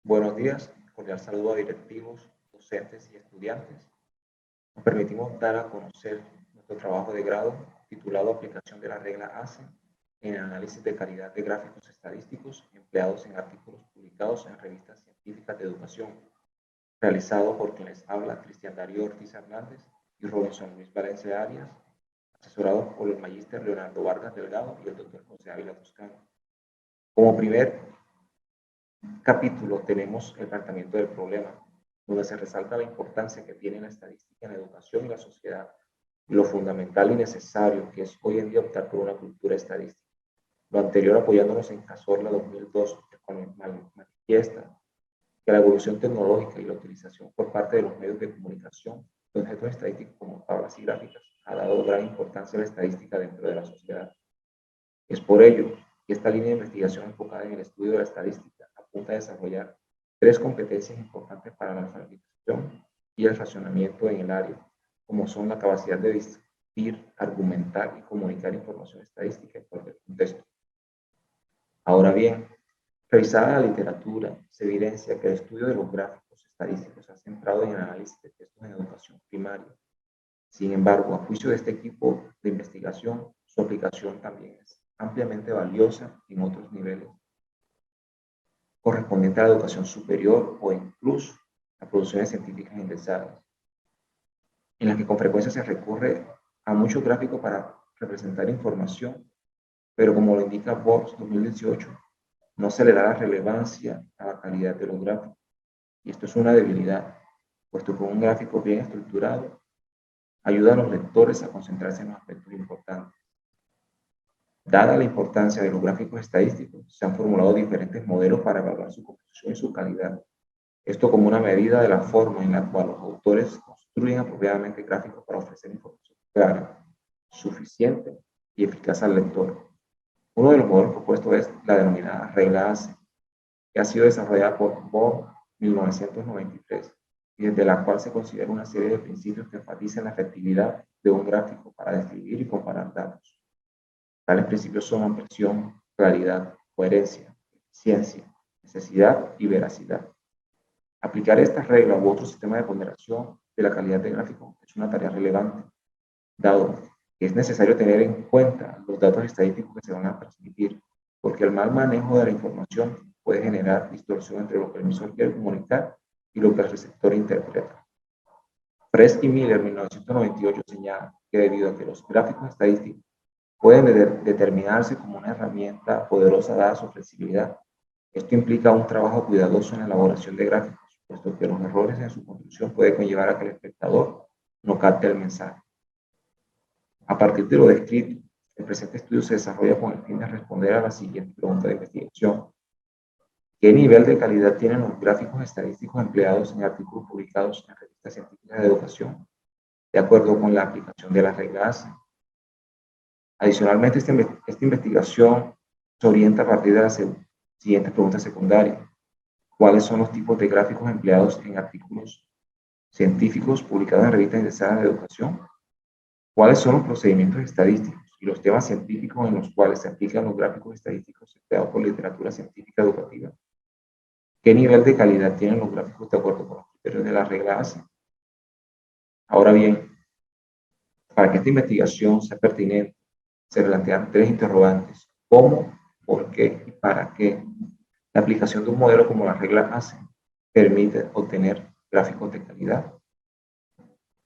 Buenos días, cordial saludo a directivos, docentes y estudiantes. Nos permitimos dar a conocer nuestro trabajo de grado titulado Aplicación de la regla ACE en el análisis de calidad de gráficos estadísticos empleados en artículos publicados en revistas científicas de educación, realizado por quienes habla Cristian Darío Ortiz Hernández y Robinson Luis Valencia Arias, asesorados por el magíster Leonardo Vargas Delgado y el doctor José Ávila Toscano. Como primer capítulo tenemos el planteamiento del problema, donde se resalta la importancia que tiene la estadística en la educación y la sociedad, y lo fundamental y necesario que es hoy en día optar por una cultura estadística. Lo anterior apoyándonos en Cazorla 2002, que manifiesta que la evolución tecnológica y la utilización por parte de los medios de comunicación de objetos estadísticos como tablas y gráficas ha dado gran importancia a la estadística dentro de la sociedad. Es por ello que esta línea de investigación enfocada en el estudio de la estadística apunta a desarrollar tres competencias importantes para la alfabetización y el racionamiento en el área, como son la capacidad de discutir, argumentar y comunicar información estadística en cualquier contexto. Ahora bien, revisada la literatura, se evidencia que el estudio de los gráficos estadísticos se ha centrado en el análisis de textos en educación primaria. Sin embargo, a juicio de este equipo de investigación, su aplicación también es ampliamente valiosa en otros niveles, correspondiente a la educación superior o incluso a producciones científicas indexadas, en las que con frecuencia se recurre a muchos gráficos para representar información, pero como lo indica Box 2018, no se le da la relevancia a la calidad de los gráficos. Y esto es una debilidad, puesto que un gráfico bien estructurado ayuda a los lectores a concentrarse en los aspectos importantes. Dada la importancia de los gráficos estadísticos, se han formulado diferentes modelos para evaluar su composición y su calidad. Esto como una medida de la forma en la cual los autores construyen apropiadamente gráficos para ofrecer información clara, suficiente y eficaz al lector. Uno de los modelos propuestos es la denominada regla ACE, que ha sido desarrollada por Bohr en 1993 y desde la cual se considera una serie de principios que enfatizan la efectividad de un gráfico para describir y comparar datos. Tales principios son ampliación, claridad, coherencia, eficiencia, necesidad y veracidad. Aplicar esta regla u otro sistema de ponderación de la calidad de gráfico es una tarea relevante, dado que es necesario tener en cuenta los datos estadísticos que se van a transmitir, porque el mal manejo de la información puede generar distorsión entre lo que el emisor quiere comunicar y lo que el receptor interpreta. Fress y Miller en 1998 señalan que debido a que los gráficos estadísticos pueden determinarse como una herramienta poderosa dada su flexibilidad. Esto implica un trabajo cuidadoso en la elaboración de gráficos, puesto que los errores en su construcción pueden conllevar a que el espectador no capte el mensaje. A partir de lo descrito, el presente estudio se desarrolla con el fin de responder a la siguiente pregunta de investigación. ¿Qué nivel de calidad tienen los gráficos estadísticos empleados en artículos publicados en revistas científicas de educación, de acuerdo con la aplicación de las reglas ACE? Adicionalmente, esta investigación se orienta a partir de las siguientes preguntas secundarias. ¿Cuáles son los tipos de gráficos empleados en artículos científicos publicados en revistas indexadas de educación? ¿Cuáles son los procedimientos estadísticos y los temas científicos en los cuales se aplican los gráficos estadísticos empleados por literatura científica educativa? ¿Qué nivel de calidad tienen los gráficos de acuerdo con los criterios de la regla ACE? Ahora bien, para que esta investigación sea pertinente, se plantean tres interrogantes: ¿cómo, por qué y para qué la aplicación de un modelo como la regla ACE permite obtener gráficos de calidad?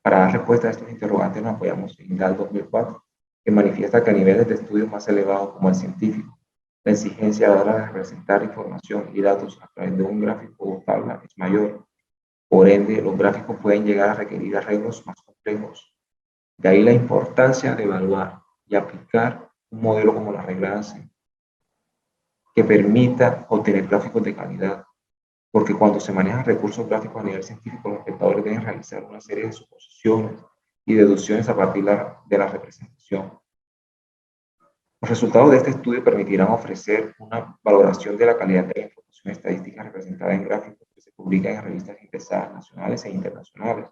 Para dar respuesta a estos interrogantes nos apoyamos en GAL 2004, que manifiesta que a niveles de estudios más elevados como el científico, la exigencia a la hora de representar información y datos a través de un gráfico o tabla es mayor. Por ende, los gráficos pueden llegar a requerir arreglos más complejos. De ahí la importancia de evaluar y aplicar un modelo como la regla ACE, que permita obtener gráficos de calidad, porque cuando se manejan recursos gráficos a nivel científico, los espectadores deben realizar una serie de suposiciones y deducciones a partir de la representación. Los resultados de este estudio permitirán ofrecer una valoración de la calidad de la información estadística representada en gráficos que se publican en revistas indexadas nacionales e internacionales.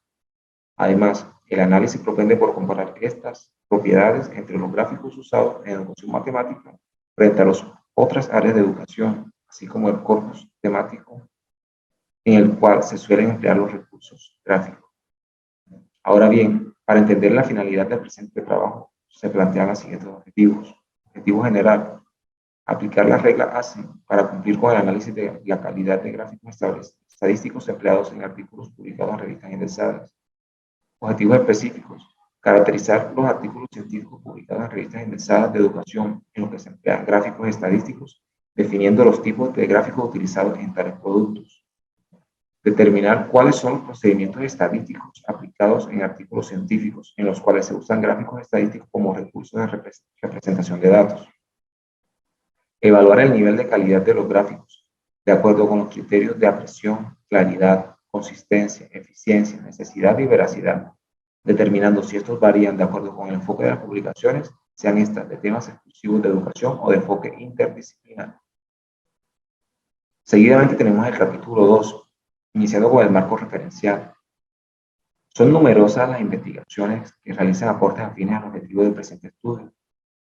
Además, el análisis propende por comparar estas propiedades entre los gráficos usados en educación matemática frente a las otras áreas de educación, así como el corpus temático en el cual se suelen emplear los recursos gráficos. Ahora bien, para entender la finalidad del presente trabajo, se plantean los siguientes objetivos. Objetivo general: aplicar la regla ASIN para cumplir con el análisis de la calidad de gráficos estadísticos empleados en artículos publicados en revistas indexadas. Objetivos específicos: caracterizar los artículos científicos publicados en revistas indexadas de educación en los que se emplean gráficos estadísticos, definiendo los tipos de gráficos utilizados en tales productos. Determinar cuáles son los procedimientos estadísticos aplicados en artículos científicos en los cuales se usan gráficos estadísticos como recursos de representación de datos. Evaluar el nivel de calidad de los gráficos, de acuerdo con los criterios de apreciación, claridad, consistencia, eficiencia, necesidad y veracidad, determinando si estos varían de acuerdo con el enfoque de las publicaciones, sean estas de temas exclusivos de educación o de enfoque interdisciplinar. Seguidamente tenemos el capítulo 2, iniciando con el marco referencial. Son numerosas las investigaciones que realizan aportes afines al objetivo del presente estudio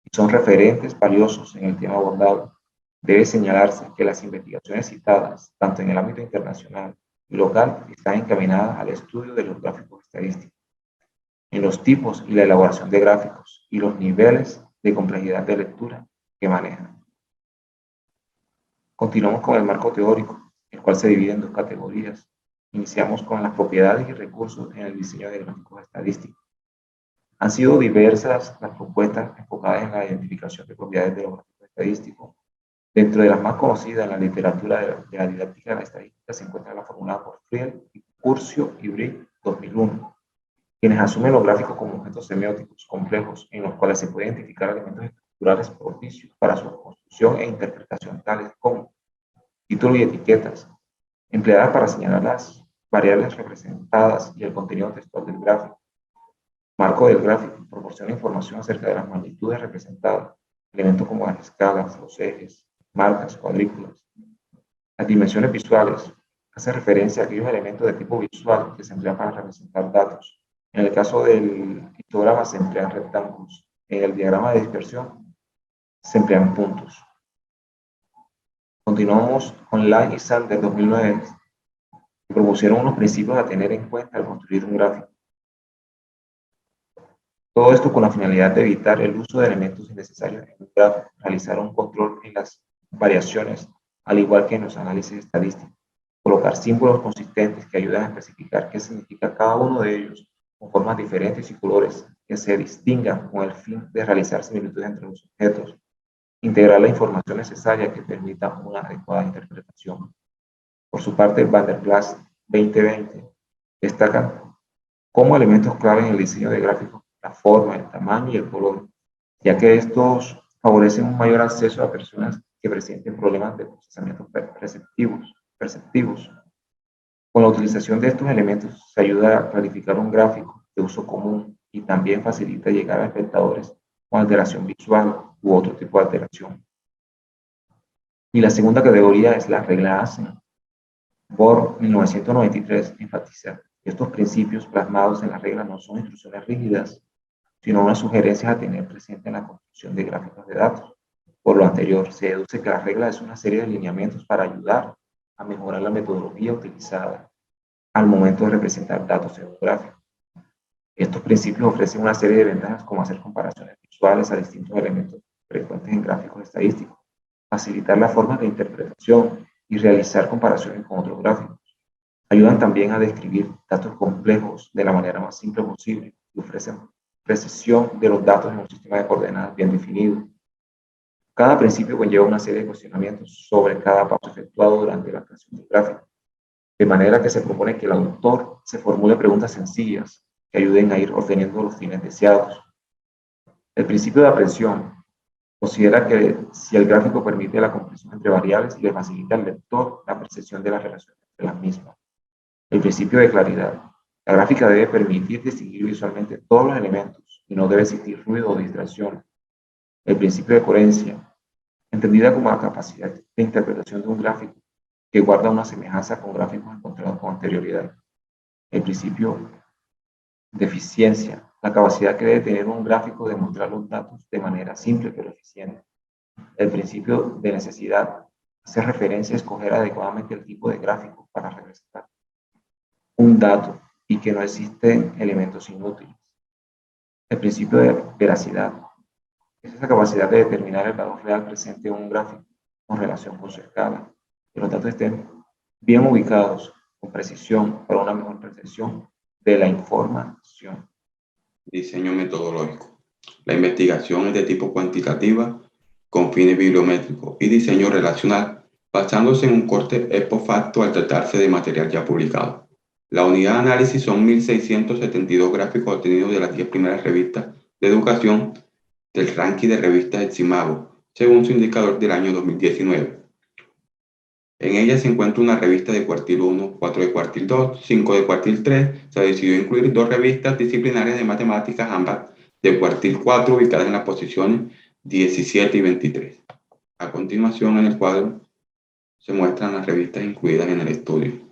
y son referentes valiosos en el tema abordado. Debe señalarse que las investigaciones citadas, tanto en el ámbito internacional y local, están encaminadas al estudio de los gráficos estadísticos, en los tipos y la elaboración de gráficos y los niveles de complejidad de lectura que manejan. Continuamos con el marco teórico, el cual se divide en dos categorías. Iniciamos con las propiedades y recursos en el diseño de gráficos estadísticos. Han sido diversas las propuestas enfocadas en la identificación de propiedades de los gráficos estadísticos. Dentro de las más conocidas en la literatura de la didáctica de la estadística se encuentra la formulada por Friel, Curcio y Brick 2001, quienes asumen los gráficos como objetos semióticos complejos en los cuales se puede identificar elementos estructurales propicios para su construcción e interpretación, tales como títulos y etiquetas, empleadas para señalar las variables representadas y el contenido textual del gráfico. Marco del gráfico proporciona información acerca de las magnitudes representadas, elementos como las escalas, los ejes, marcas, cuadrículas. Las dimensiones visuales hace referencia a aquellos elementos de tipo visual que se emplean para representar datos. En el caso del histograma se emplean rectángulos. En el diagrama de dispersión se emplean puntos. Continuamos con Lai y Sand del 2009, que propusieron unos principios a tener en cuenta al construir un gráfico. Todo esto con la finalidad de evitar el uso de elementos innecesarios en un gráfico, realizar un control en las variaciones, al igual que en los análisis estadísticos, colocar símbolos consistentes que ayudan a especificar qué significa cada uno de ellos, con formas diferentes y colores que se distingan con el fin de realizar similitudes entre los objetos, integrar la información necesaria que permita una adecuada interpretación. Por su parte, Van der Plas 2020 destaca como elementos clave en el diseño de gráficos la forma, el tamaño y el color, ya que estos favorecen un mayor acceso a personas que presenten problemas de procesamiento perceptivos. Con la utilización de estos elementos se ayuda a clarificar un gráfico de uso común y también facilita llegar a espectadores con alteración visual u otro tipo de alteración. Y la segunda categoría es la regla ASIN. Por 1993 enfatiza que estos principios plasmados en la regla no son instrucciones rígidas, sino unas sugerencias a tener presente en la construcción de gráficos de datos. Por lo anterior, se deduce que la regla es una serie de lineamientos para ayudar a mejorar la metodología utilizada al momento de representar datos en un gráfico. Estos principios ofrecen una serie de ventajas como hacer comparaciones visuales a distintos elementos frecuentes en gráficos estadísticos, facilitar las formas de interpretación y realizar comparaciones con otros gráficos. Ayudan también a describir datos complejos de la manera más simple posible y ofrecen precisión de los datos en un sistema de coordenadas bien definido. Cada principio conlleva una serie de cuestionamientos sobre cada paso efectuado durante la creación del gráfico, de manera que se propone que el autor se formule preguntas sencillas que ayuden a ir obteniendo los fines deseados. El principio de aprehensión considera que si el gráfico permite la comprensión entre variables, le facilita al lector la percepción de las relaciones entre las mismas. El principio de claridad. La gráfica debe permitir distinguir visualmente todos los elementos y no debe existir ruido o distracción. El principio de coherencia, entendida como la capacidad de interpretación de un gráfico que guarda una semejanza con gráficos encontrados con anterioridad. El principio de eficiencia, la capacidad que debe tener un gráfico de mostrar los datos de manera simple pero eficiente. El principio de necesidad, hace referencia a escoger adecuadamente el tipo de gráfico para representar un dato y que no existen elementos inútiles. El principio de veracidad es esa capacidad de determinar el valor real presente en un gráfico con relación con su escala. Que los datos estén bien ubicados con precisión para una mejor percepción de la información. Diseño metodológico. La investigación es de tipo cuantitativa con fines bibliométricos y diseño relacional, basándose en un corte ex facto al tratarse de material ya publicado. La unidad de análisis son 1.672 gráficos obtenidos de las 10 primeras revistas de educación del ranking de revistas Eximago, según su indicador del año 2019. En ella se encuentra una revista de cuartil 1, 4 de cuartil 2, 5 de cuartil 3. Se decidió incluir 2 revistas disciplinarias de matemáticas, ambas de cuartil 4, ubicadas en las posiciones 17 y 23. A continuación, en el cuadro se muestran las revistas incluidas en el estudio.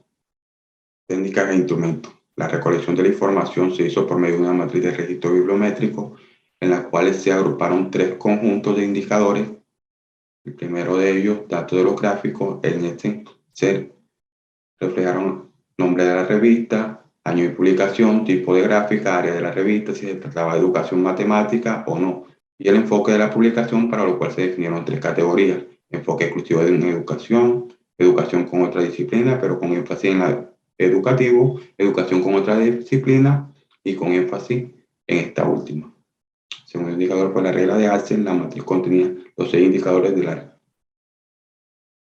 Técnicas e instrumentos. La recolección de la información se hizo por medio de una matriz de registro bibliométrico en la cual se agruparon 3 conjuntos de indicadores. El primero de ellos, datos de los gráficos. En este se reflejaron nombre de la revista, año de publicación, tipo de gráfica, área de la revista, si se trataba de educación matemática o no, y el enfoque de la publicación, para lo cual se definieron 3 categorías: enfoque exclusivo de una educación, educación con otra disciplina, pero con énfasis en la educativo, educación con otra disciplina y con énfasis en esta última. Según el indicador por la regla de Hansen, la matriz contenía los 6 indicadores de la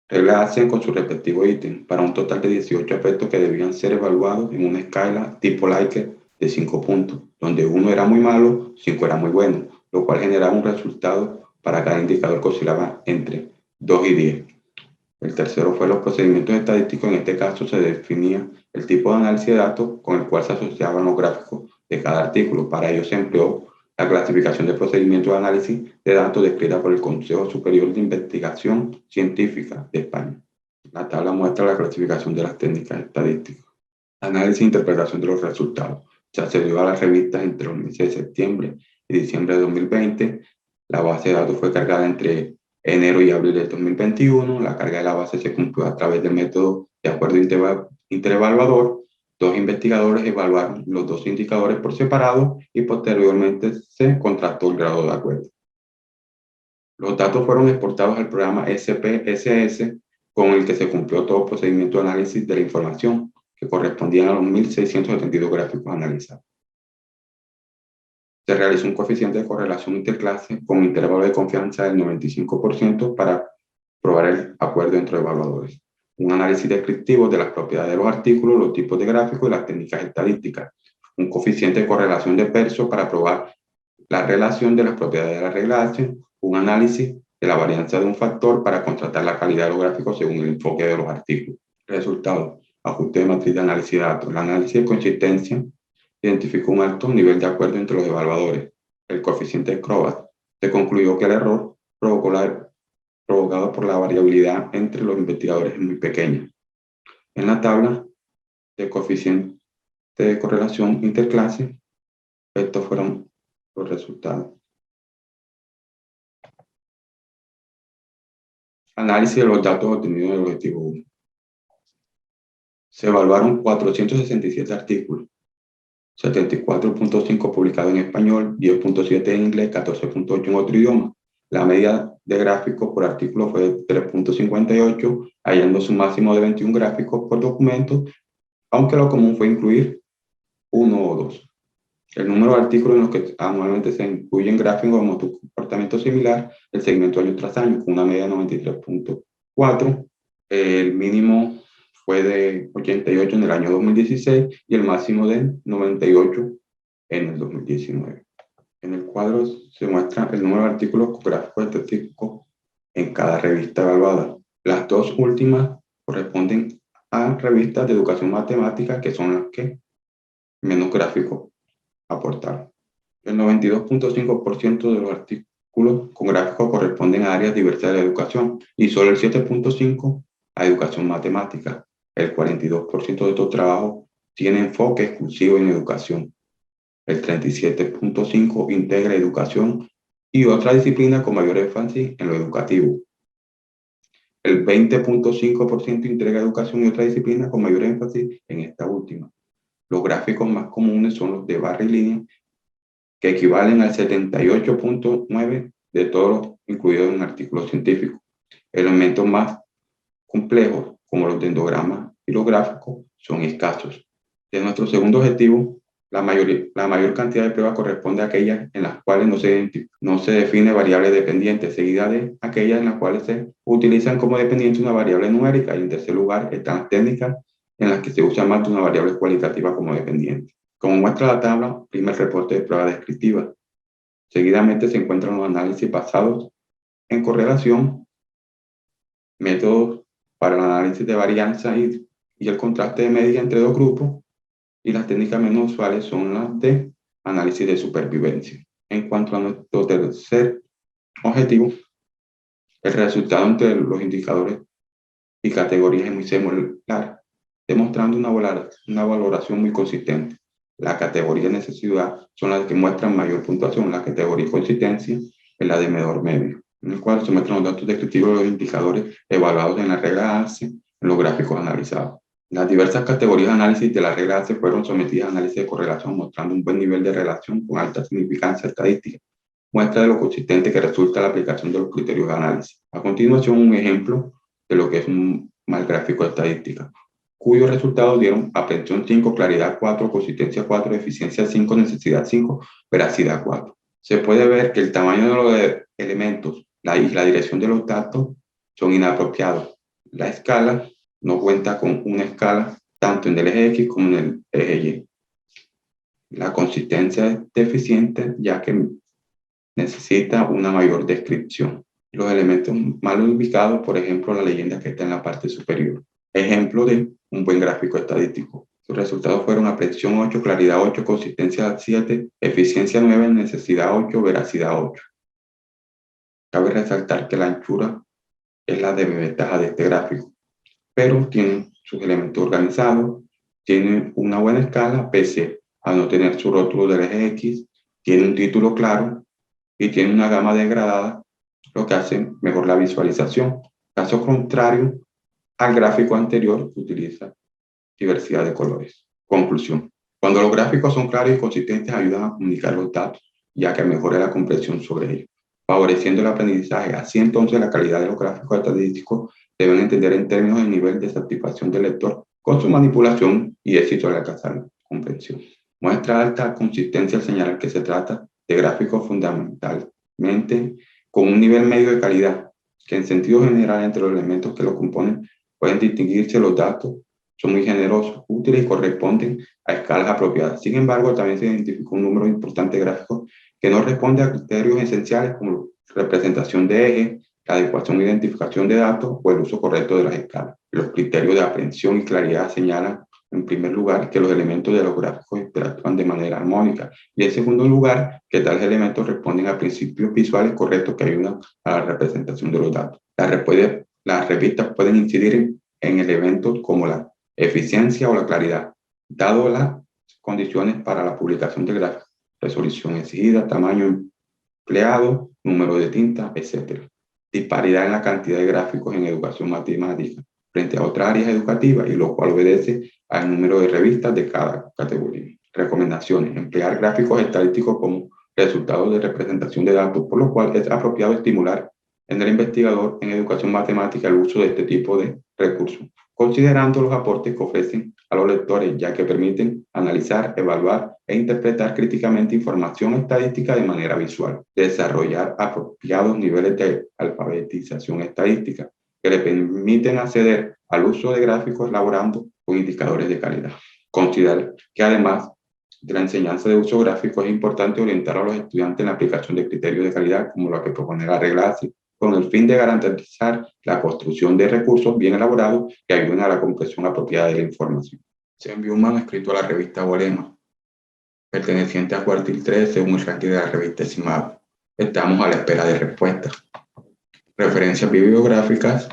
regla Hansen con su respectivo ítem, para un total de 18 aspectos que debían ser evaluados en una escala tipo Likert de 5 puntos, donde 1 era muy malo, 5 era muy bueno, lo cual generaba un resultado para cada indicador que oscilaba entre 2 y 10. El tercero fue los procedimientos estadísticos. En este caso se definía el tipo de análisis de datos con el cual se asociaban los gráficos de cada artículo. Para ello se empleó la clasificación de procedimientos de análisis de datos descrita por el Consejo Superior de Investigación Científica de España. La tabla muestra la clasificación de las técnicas estadísticas. Análisis e interpretación de los resultados. Se accedió a las revistas entre los meses de septiembre y diciembre de 2020. La base de datos fue cargada entre enero y abril de 2021. La carga de la base se cumplió a través del método de acuerdo interevaluador. 2 investigadores evaluaron los 2 indicadores por separado y posteriormente se contrastó el grado de acuerdo. Los datos fueron exportados al programa SPSS, con el que se cumplió todo procedimiento de análisis de la información, que correspondían a los 1.672 gráficos analizados. Se realizó un coeficiente de correlación interclase con intervalo de confianza del 95% para probar el acuerdo entre evaluadores. Un análisis descriptivo de las propiedades de los artículos, los tipos de gráficos y las técnicas estadísticas. Un coeficiente de correlación de Pearson para probar la relación de las propiedades de la regla H. Un análisis de la varianza de un factor para contrastar la calidad de los gráficos según el enfoque de los artículos. Resultado: ajuste de matriz de análisis de datos. El análisis de consistencia identificó un alto nivel de acuerdo entre los evaluadores. El coeficiente de Crobat. Se concluyó que el error provocado por la variabilidad entre los investigadores es muy pequeña. En la tabla de coeficiente de correlación interclase, estos fueron los resultados. Análisis de los datos obtenidos del objetivo 1. Se evaluaron 467 artículos, 74.5 publicados en español, 10.7 en inglés, 14.8 en otro idioma. La media de gráficos por artículo fue de 3.58, hallando su máximo de 21 gráficos por documento, aunque lo común fue incluir 1 o 2. El número de artículos en los que anualmente se incluyen gráficos de comportamiento similar, el segmento año tras año, con una media de 93.4. El mínimo fue de 88 en el año 2016 y el máximo de 98 en el 2019. En el cuadro se muestra el número de artículos gráficos estadísticos en cada revista evaluada. Las 2 últimas corresponden a revistas de educación matemática, que son las que menos gráficos aportaron. El 92.5% de los artículos con gráficos corresponden a áreas diversas de la educación y solo el 7.5% a educación matemática. El 42% de estos trabajos tiene enfoque exclusivo en educación. El 37.5% integra educación y otra disciplina con mayor énfasis en lo educativo. El 20.5% integra educación y otra disciplina con mayor énfasis en esta última. Los gráficos más comunes son los de barra y línea, que equivalen al 78.9% de todos los incluidos en artículos científicos. Elementos más complejos, como los dendrogramas y los gráficos, son escasos. De nuestro segundo objetivo, la mayor cantidad de pruebas corresponde a aquellas en las cuales no se define variable dependiente, seguida de aquellas en las cuales se utilizan como dependiente una variable numérica, y en tercer lugar están las técnicas en las que se usa más de una variable cualitativa como dependiente. Como muestra la tabla, primer reporte de prueba descriptiva. Seguidamente se encuentran los análisis basados en correlación, métodos para el análisis de varianza y el contraste de medidas entre dos grupos, y las técnicas menos usuales son las de análisis de supervivencia. En cuanto a nuestro tercer objetivo, el resultado entre los indicadores y categorías es muy similar, demostrando una valoración muy consistente. La categoría de necesidad son las que muestran mayor puntuación, la categoría de consistencia es la de menor medio, en el cual se muestran los datos descriptivos de los indicadores evaluados en la regla ACE en los gráficos analizados. Las diversas categorías de análisis de la regla ACE fueron sometidas a análisis de correlación, mostrando un buen nivel de relación con alta significancia estadística, muestra de lo consistente que resulta la aplicación de los criterios de análisis. A continuación, un ejemplo de lo que es un mal gráfico de estadística, cuyos resultados dieron aprehensión 5, claridad 4, consistencia 4, eficiencia 5, necesidad 5, veracidad 4. Se puede ver que el tamaño de los elementos y la dirección de los datos son inapropiados. La escala no cuenta con una escala tanto en el eje X como en el eje Y. La consistencia es deficiente, ya que necesita una mayor descripción. Los elementos mal ubicados, por ejemplo, la leyenda que está en la parte superior. Ejemplo de un buen gráfico estadístico. Sus resultados fueron aprehensión 8, claridad 8, consistencia 7, eficiencia 9, necesidad 8, veracidad 8. Cabe resaltar que la anchura es la desventaja de este gráfico, pero tiene sus elementos organizados, tiene una buena escala, pese a no tener su rótulo del eje X, tiene un título claro y tiene una gama degradada, lo que hace mejor la visualización. Caso contrario al gráfico anterior, que utiliza diversidad de colores. Conclusión. Cuando los gráficos son claros y consistentes, ayudan a comunicar los datos, ya que mejora la comprensión sobre ellos, favoreciendo el aprendizaje. Así entonces, la calidad de los gráficos estadísticos deben entender en términos del nivel de satisfacción del lector con su manipulación y éxito al alcanzar la comprensión. Muestra alta consistencia al señalar que se trata de gráficos fundamentalmente con un nivel medio de calidad, que en sentido general entre los elementos que lo componen pueden distinguirse los datos, son muy generosos, útiles y corresponden a escalas apropiadas. Sin embargo, también se identificó un número importante de gráficos que no responde a criterios esenciales como representación de ejes, la adecuación e identificación de datos o el uso correcto de las escalas. Los criterios de aprehensión y claridad señalan, en primer lugar, que los elementos de los gráficos interactúan de manera armónica, y en segundo lugar, que tales elementos responden a principios visuales correctos que ayudan a la representación de los datos. Las revistas pueden incidir en elementos como la eficiencia o la claridad, dado las condiciones para la publicación de gráficos, resolución exigida, tamaño empleado, número de tinta, etc. Disparidad en la cantidad de gráficos en educación matemática frente a otras áreas educativas, y lo cual obedece al número de revistas de cada categoría. Recomendaciones: emplear gráficos estadísticos como resultados de representación de datos, por lo cual es apropiado estimular en el investigador en educación matemática el uso de este tipo de recursos, considerando los aportes que ofrecen a los lectores, ya que permiten analizar, evaluar e interpretar críticamente información estadística de manera visual. Desarrollar apropiados niveles de alfabetización estadística que le permiten acceder al uso de gráficos elaborando con indicadores de calidad. Considerar que además de la enseñanza de uso gráfico, es importante orientar a los estudiantes en la aplicación de criterios de calidad, como lo que propone la regla ACE, con el fin de garantizar la construcción de recursos bien elaborados que ayuden a la comprensión apropiada de la información. Se envió un manuscrito a la revista Bolema, perteneciente a cuartil 3 según el ranking de la revista estimado. Estamos a la espera de respuestas. Referencias bibliográficas: